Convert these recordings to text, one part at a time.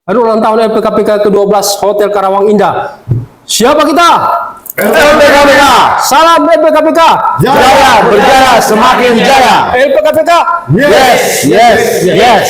Hari ulang tahun LPKPK ke-12 Hotel Karawang Indah. Siapa kita? LPKPK. Salam LPKPK. Jaya berjaya semakin jaya. LPKPK. Yes, yes, yes.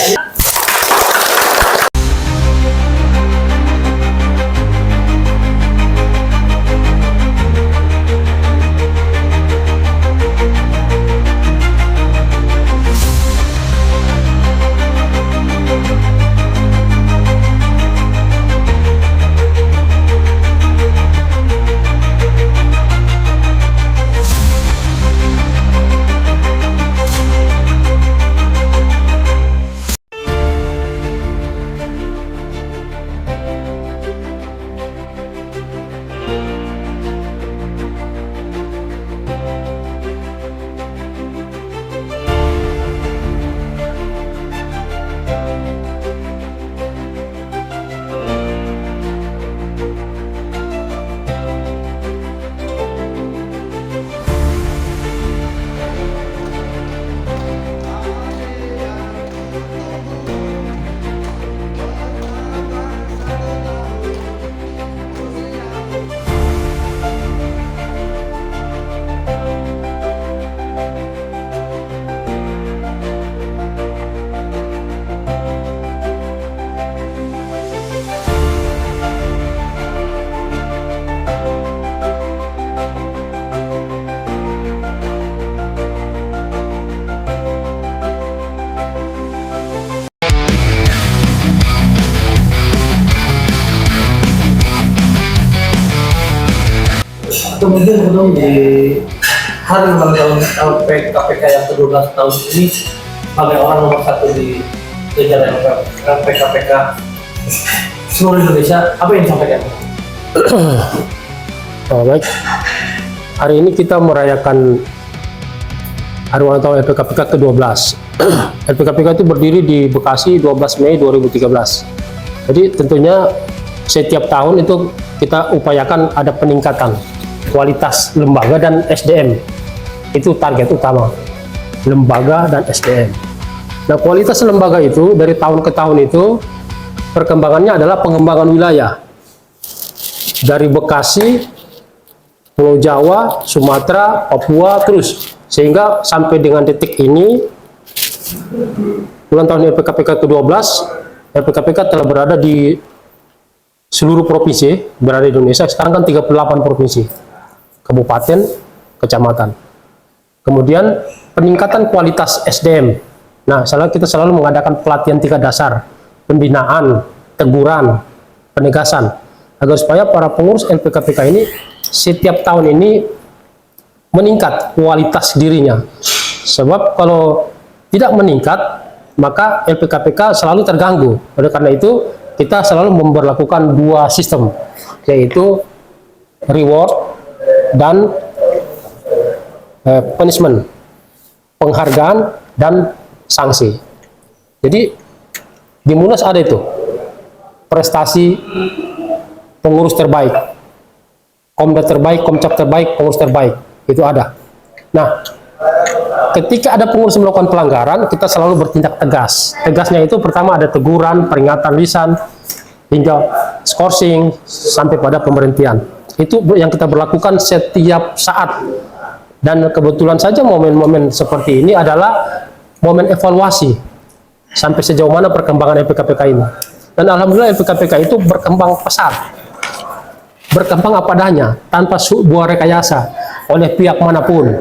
Kemudian belum di hari ulang tahun LPKPK yang ke-12 tahun ini sebagai orang nomor satu di jajaran LPKPK seluruh Indonesia, apa yang disampaikan? Baik. Hari ini kita merayakan hari ulang tahun LPKPK ke-12. LPKPK itu berdiri di Bekasi 12 Mei 2013. Jadi tentunya setiap tahun itu kita upayakan ada peningkatan kualitas lembaga dan SDM. Itu target utama, lembaga dan SDM. Nah, kualitas lembaga itu dari tahun ke tahun itu perkembangannya adalah pengembangan wilayah dari Bekasi, Pulau Jawa, Sumatera, Papua, terus sehingga sampai dengan detik ini ulang tahun LPKPK ke-12, LPKPK telah berada di seluruh provinsi, berada di Indonesia. Sekarang kan 38 provinsi, kabupaten, kecamatan. Kemudian peningkatan kualitas SDM. Nah, kita selalu mengadakan pelatihan tingkat dasar, pembinaan, teguran, penegasan, agar supaya para pengurus LPKPK ini setiap tahun ini meningkat kualitas dirinya. Sebab kalau tidak meningkat, maka LPKPK selalu terganggu. Oleh karena itu, kita selalu memberlakukan dua sistem, yaitu reward dan punishment, penghargaan dan sanksi. Jadi di Munas ada itu prestasi pengurus terbaik, Komda terbaik, Komcap terbaik, pengurus terbaik, itu ada. Nah, ketika ada pengurus melakukan pelanggaran, kita selalu bertindak tegas. Tegasnya itu pertama ada teguran, peringatan lisan, hingga skorsing sampai pada pemberhentian. Itu yang kita berlakukan setiap saat. Dan kebetulan saja momen-momen seperti ini adalah momen evaluasi sampai sejauh mana perkembangan LPKPK ini. Dan alhamdulillah LPKPK itu berkembang pesat, berkembang apa adanya, tanpa sebuah rekayasa oleh pihak manapun.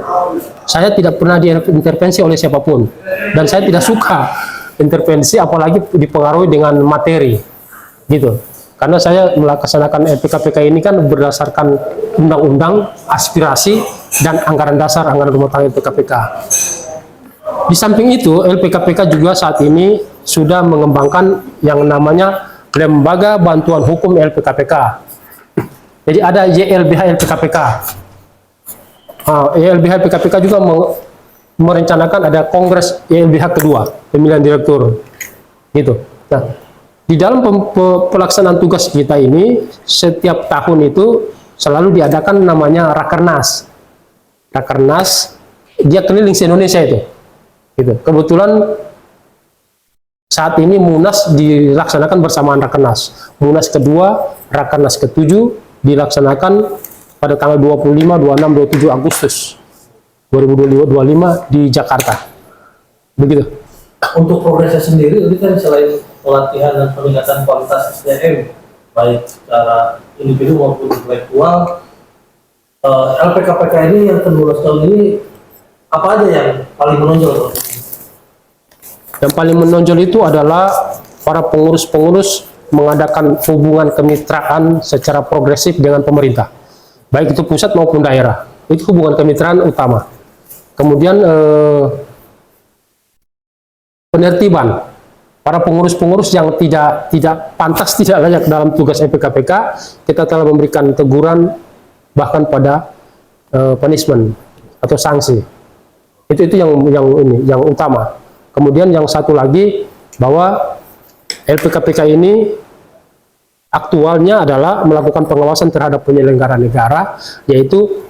Saya tidak pernah diintervensi oleh siapapun, dan saya tidak suka intervensi apalagi dipengaruhi dengan materi, gitu. Karena saya melaksanakan LPKPK ini kan berdasarkan undang-undang, aspirasi, dan anggaran dasar anggaran rumah tangga LPKPK. Di samping itu, LPKPK juga saat ini sudah mengembangkan yang namanya Lembaga Bantuan Hukum LPKPK. Jadi ada YLBH LPKPK. YLBH LPKPK juga merencanakan ada kongres YLBH kedua, pemilihan direktur, gitu. Nah, di dalam pelaksanaan tugas kita ini, setiap tahun itu selalu diadakan namanya Rakernas. Rakernas, dia keliling se-Indonesia itu. Gitu. Kebetulan saat ini Munas dilaksanakan bersamaan Rakernas. Munas kedua, Rakernas ke-7 dilaksanakan pada tanggal 25, 26, 27 Agustus 2025 di Jakarta. Begitu. Untuk progresnya sendiri, ini kan selain pelatihan dan peningkatan kualitas SDM, baik secara individu maupun intelektual, LPKPK ini yang ke-12 tahun ini, apa aja yang paling menonjol? Yang paling menonjol itu adalah para pengurus-pengurus mengadakan hubungan kemitraan secara progresif dengan pemerintah, baik itu pusat maupun daerah. Itu hubungan kemitraan utama. Kemudian penertiban para pengurus-pengurus yang tidak pantas, tidak layak dalam tugas LPKPK, kita telah memberikan teguran bahkan pada punishment atau sanksi. Itu yang utama. Kemudian yang satu lagi, bahwa LPKPK ini aktualnya adalah melakukan pengawasan terhadap penyelenggara negara, yaitu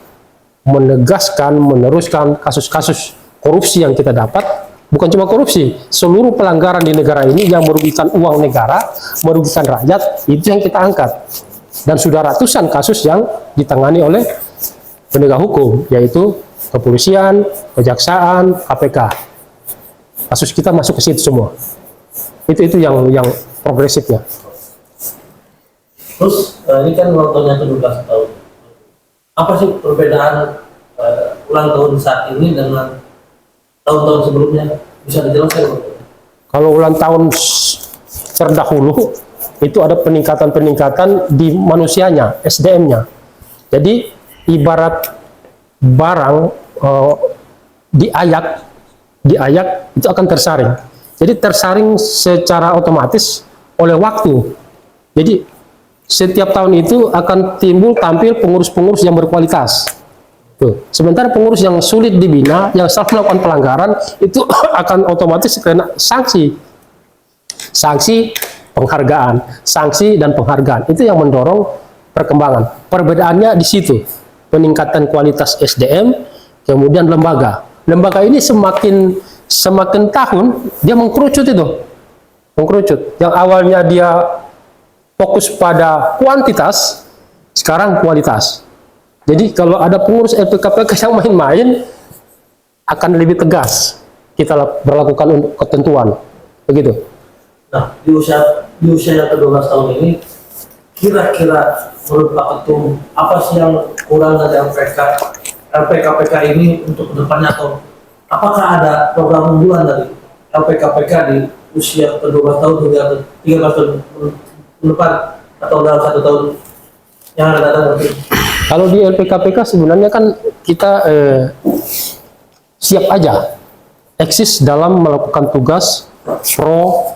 menegaskan, meneruskan kasus-kasus korupsi yang kita dapat. Bukan cuma korupsi, seluruh pelanggaran di negara ini yang merugikan uang negara, merugikan rakyat, itu yang kita angkat. Dan sudah ratusan kasus yang ditangani oleh penegak hukum, yaitu kepolisian, kejaksaan, KPK. Kasus kita masuk ke situ semua. Itu yang progresifnya. Terus ini kan ulang tahunnya ke-12 tahun. Apa sih perbedaan ulang tahun saat ini dengan tahun-tahun sebelumnya? Bisa dijelaskan? Kalau ulang tahun terdahulu itu ada peningkatan-peningkatan di manusianya, SDM-nya. Jadi ibarat barang diayak itu akan tersaring. Jadi tersaring secara otomatis oleh waktu. Jadi setiap tahun itu akan tampil pengurus-pengurus yang berkualitas. Tuh. Sementara pengurus yang sulit dibina, yang selalu melakukan pelanggaran, itu akan otomatis kena sanksi. Sanksi, penghargaan. Sanksi dan penghargaan. Itu yang mendorong perkembangan. Perbedaannya di situ. Peningkatan kualitas SDM, kemudian lembaga. Lembaga ini semakin tahun dia mengkerucut itu. Mengkerucut. Yang awalnya dia fokus pada kuantitas, sekarang kualitas. Jadi kalau ada pengurus LPKPK yang main-main, akan lebih tegas kita berlakukan untuk ketentuan. Begitu. Nah, di usia yang ke-12 tahun ini, kira-kira menurut Pak Ketum, apa sih yang kurang dari LPKPK ini untuk kedepannya, atau apakah ada program unggulan dari LPKPK di usia ke-12 tahun hingga ke-13 tahun depan, atau dalam 1 tahun yang akan datang nanti? Kalau di LPKPK sebenarnya kan kita siap aja eksis dalam melakukan tugas pro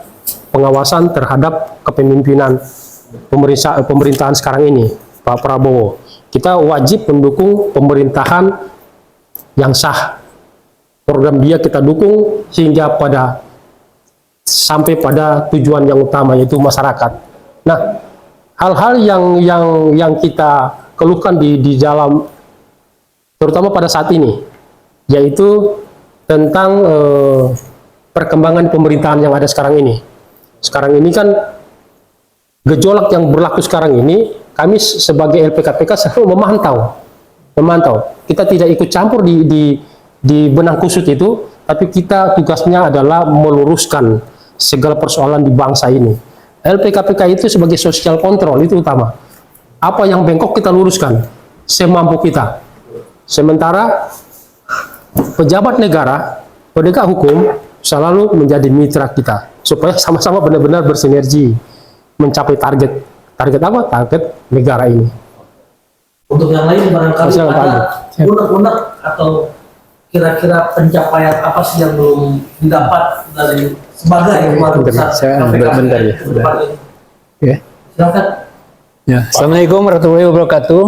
pengawasan terhadap kepemimpinan pemerintahan sekarang ini, Pak Prabowo. Kita wajib mendukung pemerintahan yang sah. Program dia kita dukung sehingga sampai pada tujuan yang utama, yaitu masyarakat. Nah, hal-hal yang kita keluhkan di dalam, terutama pada saat ini, yaitu tentang perkembangan pemerintahan yang ada sekarang ini. Sekarang ini kan gejolak yang berlaku sekarang ini, kami sebagai LPKPK selalu memantau. Kita tidak ikut campur di benang kusut itu, tapi kita tugasnya adalah meluruskan segala persoalan di bangsa ini. LPKPK itu sebagai social control itu utama. Apa yang bengkok kita luruskan semampu kita. Sementara pejabat negara, penegak hukum selalu menjadi mitra kita supaya sama-sama benar-benar bersinergi mencapai target apa? Target negara ini. Untuk yang lain barangkali ada unek-unek atau kira-kira pencapaian apa sih yang belum didapat dari sebagai keluarga besar Bentar ya. Ya. Silakan. Ya. Assalamualaikum warahmatullahi wabarakatuh.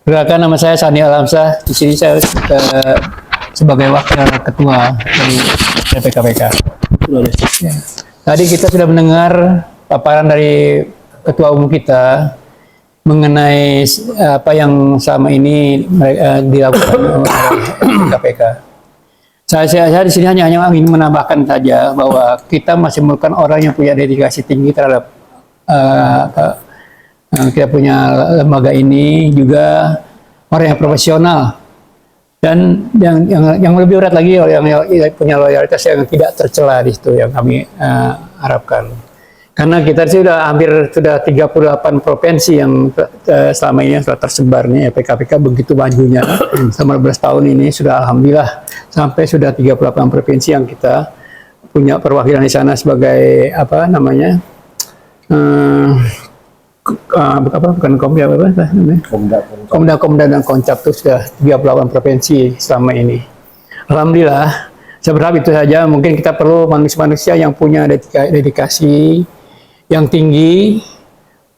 Perkenalkan, nama saya Sani Alamsyah. Di sini saya sebagai wakil ketua dari LPKPK. Ya. Tadi kita sudah mendengar paparan dari ketua umum kita mengenai apa yang selama ini dilakukan oleh KPK. Saya di sini hanya ingin menambahkan saja bahwa kita masih memerlukan orang yang punya dedikasi tinggi terhadap kita punya lembaga ini, juga orang yang profesional, dan yang lebih berat lagi yang punya loyalitas yang tidak tercela di situ yang kami harapkan. Karena kita sudah 38 provinsi yang selama ini sudah tersebar nih PKPK begitu majunya selama 12 tahun ini, sudah alhamdulillah sampai sudah 38 provinsi yang kita punya perwakilan di sana sebagai apa namanya bukan Komda dan Koncap itu sudah 38 provinsi selama ini. Alhamdulillah, saya berharap itu saja. Mungkin kita perlu manusia-manusia yang punya dedikasi yang tinggi,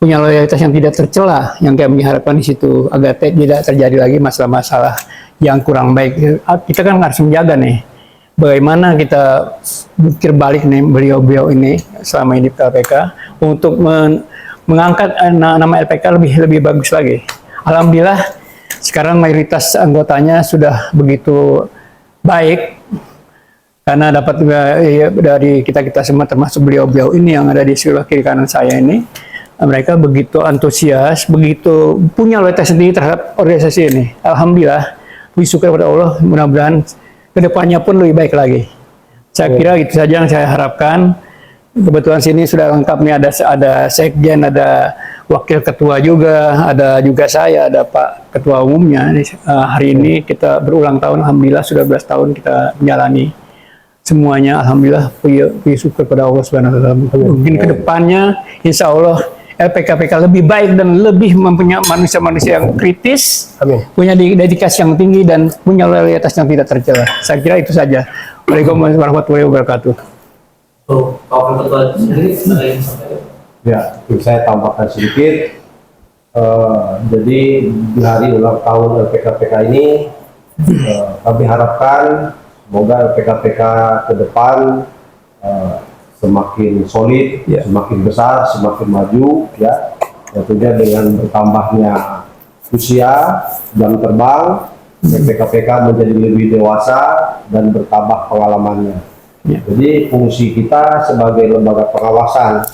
punya loyalitas yang tidak tercela, yang kami harapkan di situ agar tidak terjadi lagi masalah-masalah yang kurang baik. Kita kan harus menjaga nih, bagaimana kita pikir balik nih beliau-beliau ini selama ini di LPK untuk mengangkat nama LPK lebih bagus lagi. Alhamdulillah sekarang mayoritas anggotanya sudah begitu baik, karena dapat dari kita semua termasuk beliau-beliau ini yang ada di sebelah kiri kanan saya ini, mereka begitu antusias, begitu punya loyalitas sendiri terhadap organisasi ini. Alhamdulillah, puji syukur kepada Allah, mudah-mudahan kedepannya pun lebih baik lagi. Saya kira itu saja yang saya harapkan. Kebetulan sini sudah lengkap nih, ada sekjen, ada wakil ketua juga, ada juga saya, ada Pak Ketua Umumnya. Hari ini kita berulang tahun, alhamdulillah sudah 12 tahun kita menjalani semuanya. Alhamdulillah, puji syukur pada Allah Subhanahu wa taala. Mungkin kedepannya insya Allah LPKPK lebih baik dan lebih mempunyai manusia-manusia yang kritis, Amin. punya dedikasi yang tinggi dan punya loyalitas yang tidak tercela. Saya kira itu saja. Waalaikumsalam warahmatullahi wabarakatuh. Kawan ketua sendiri ada yang sampaikan? Ya, saya tambahkan sedikit. Jadi di hari ulang tahun LPKPK ini kami harapkan semoga LPKPK ke depan semakin solid, semakin besar, semakin maju, ya. Tentunya dengan bertambahnya usia, jam terbang, LPKPK menjadi lebih dewasa dan bertambah pengalamannya. Jadi fungsi kita sebagai lembaga pengawasan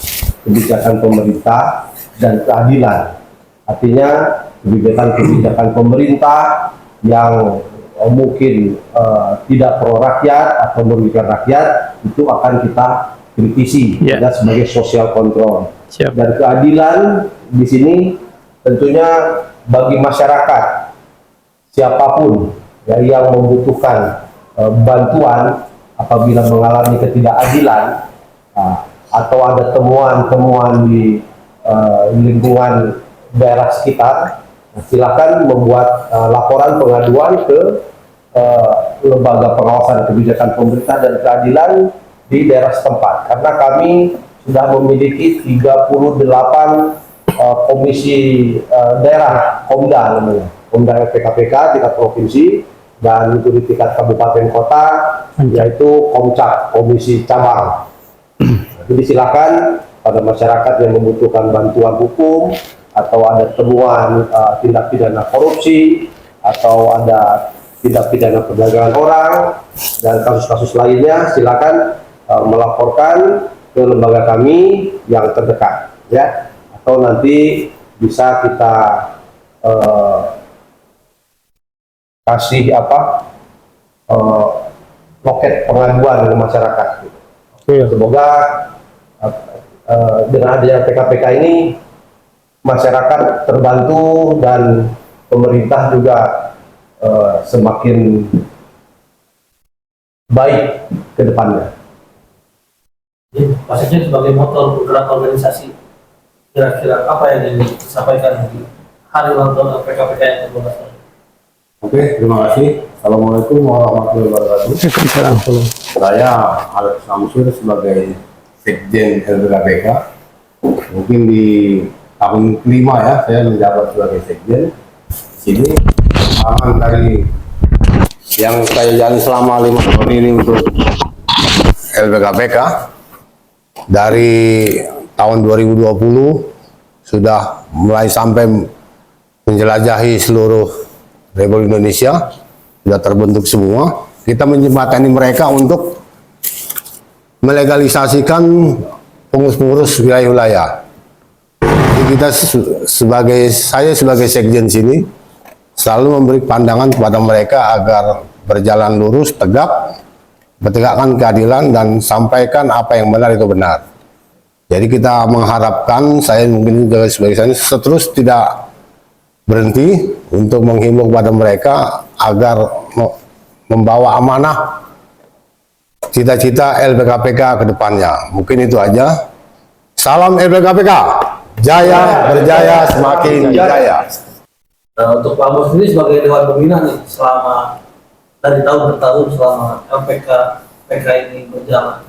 kebijakan pemerintah dan keadilan, artinya kebijakan pemerintah yang mungkin tidak pro rakyat atau merugikan rakyat, itu akan kita kritisi dan sebagai social control. Dan keadilan di sini tentunya bagi masyarakat siapapun ya, yang membutuhkan bantuan apabila mengalami ketidakadilan atau ada temuan-temuan di lingkungan daerah sekitar, silakan membuat laporan pengaduan ke lembaga pengawasan kebijakan pemerintah dan keadilan di daerah setempat, karena kami sudah memiliki 38 komisi daerah Komda namanya, Komda LPKPK tingkat provinsi, dan itu di tingkat kabupaten kota yaitu Komcap, komisi cabang. Jadi silakan pada masyarakat yang membutuhkan bantuan hukum atau ada temuan tindak pidana korupsi atau ada tindak pidana perdagangan orang dan kasus-kasus lainnya, silakan melaporkan ke lembaga kami yang terdekat, ya, atau nanti bisa kita kasih loket pengaduan ke masyarakat. Semoga dengan adanya PKPK ini masyarakat terbantu dan pemerintah juga semakin baik ke depannya. Maksudnya sebagai motor bergerak organisasi, kira-kira apa yang disampaikan di hari ulang tahun PKPK yang ke-12 tahun? Oke, terima kasih. Assalamualaikum warahmatullahi wabarakatuh. Saya Alex Samsur sebagai Sekjen LPKPK. Mungkin di tahun kelima ya saya menjabat sebagai Sekjen. Sini pengalaman dari yang saya jalani selama 5 tahun ini untuk LPKPK, dari tahun 2020 sudah mulai sampai menjelajahi seluruh Republik Indonesia, sudah terbentuk semua. kita menjembatani mereka untuk melegalisasikan pengurus-pengurus wilayah-wilayah. Jadi kita saya sebagai sekjen sini selalu memberi pandangan kepada mereka agar berjalan lurus, tegak, menegakkan keadilan dan sampaikan apa yang benar itu benar. Jadi kita mengharapkan, saya mungkin juga sebagai saya terus tidak berhenti untuk menghimbau kepada mereka agar membawa amanah cita-cita LPKPK ke depannya. Mungkin itu aja. Salam LPKPK, jaya berjaya semakin jaya. Untuk Pak Bos sendiri sebagai Dewan Pembina nih, selama dari tahun ke tahun selama LPKPK ini berjalan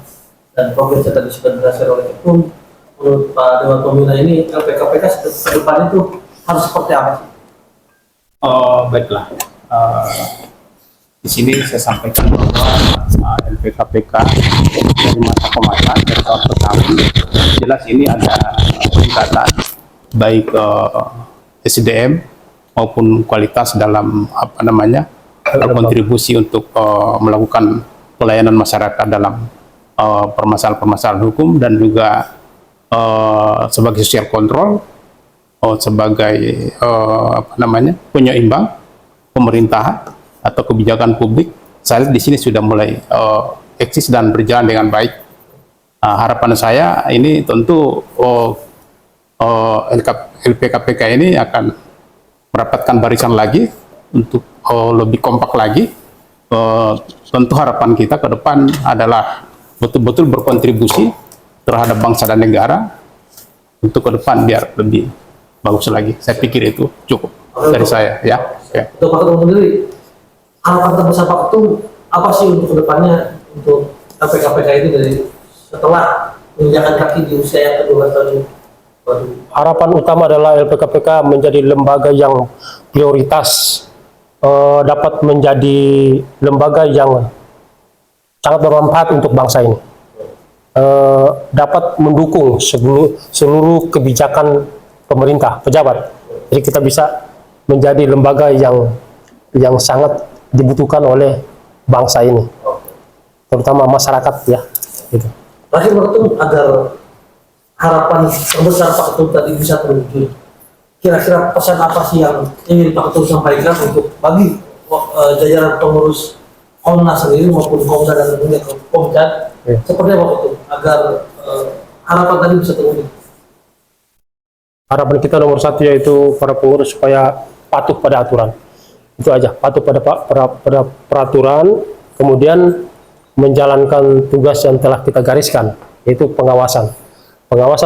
dan progres yang tadi sudah dirasakan oleh Ketum, menurut Pak Dewan Pembina ini LPKPK ke depan itu harus seperti apa sih? Oh, baiklah. Di sini saya sampaikan bahwa LPKPK dari masa ke masa, dari tahun ke tahun, jelas ini ada peningkatan baik SDM maupun kualitas dalam kontribusi untuk melakukan pelayanan masyarakat dalam permasalahan-permasalahan hukum dan juga sebagai social control, sebagai penyeimbang pemerintahan atau kebijakan publik. Saya lihat di sini sudah mulai eksis dan berjalan dengan baik. Harapan saya ini tentu LPKPK ini akan merapatkan barisan lagi untuk lebih kompak lagi. Tentu harapan kita ke depan adalah betul-betul berkontribusi terhadap bangsa dan negara untuk ke depan biar lebih bagus lagi. Saya pikir itu cukup dari saya, ya. Untuk Pak Ketum sendiri, harapan terbesar Pak Ketum apa sih untuk kedepannya untuk LPKPK ini dari setelah menginjakan kaki di usia yang ke-12 tahun ini? Harapan utama adalah LPKPK menjadi lembaga yang prioritas, dapat menjadi lembaga yang sangat bermanfaat untuk bangsa ini, dapat mendukung seluruh kebijakan pemerintah, pejabat. Jadi kita bisa menjadi lembaga yang sangat dibutuhkan oleh bangsa ini, terutama masyarakat, ya. Gitu. Terakhir Pak Ketum, agar harapan terbesar Pak Ketum tadi bisa terwujud, kira-kira pesan apa sih yang ingin Pak Ketum sampaikan untuk bagi jajaran pengurus Komnas sendiri maupun Komda dan Komda, seperti apa Pak Ketum agar harapan tadi bisa terwujud? Harapan kita nomor satu yaitu para pengurus supaya patuh pada aturan. Itu aja, patuh pada peraturan, kemudian menjalankan tugas yang telah kita gariskan, yaitu pengawasan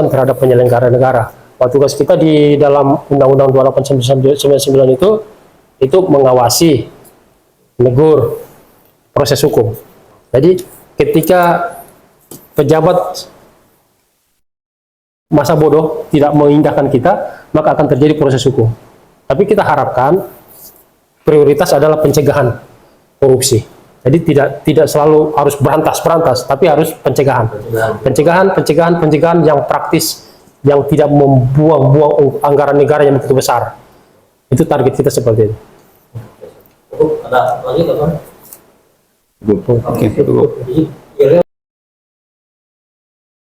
terhadap penyelenggara negara. Tugas kita di dalam Undang-Undang 2899 itu mengawasi, menegur, proses hukum. Jadi ketika pejabat masa bodoh tidak mengindahkan kita, maka akan terjadi proses hukum. Tapi kita harapkan prioritas adalah pencegahan korupsi. Jadi tidak selalu harus berantas, tapi harus pencegahan yang praktis, yang tidak membuang-buang anggaran negara yang begitu besar. Itu target kita seperti itu. Ada lagi teman? Oke.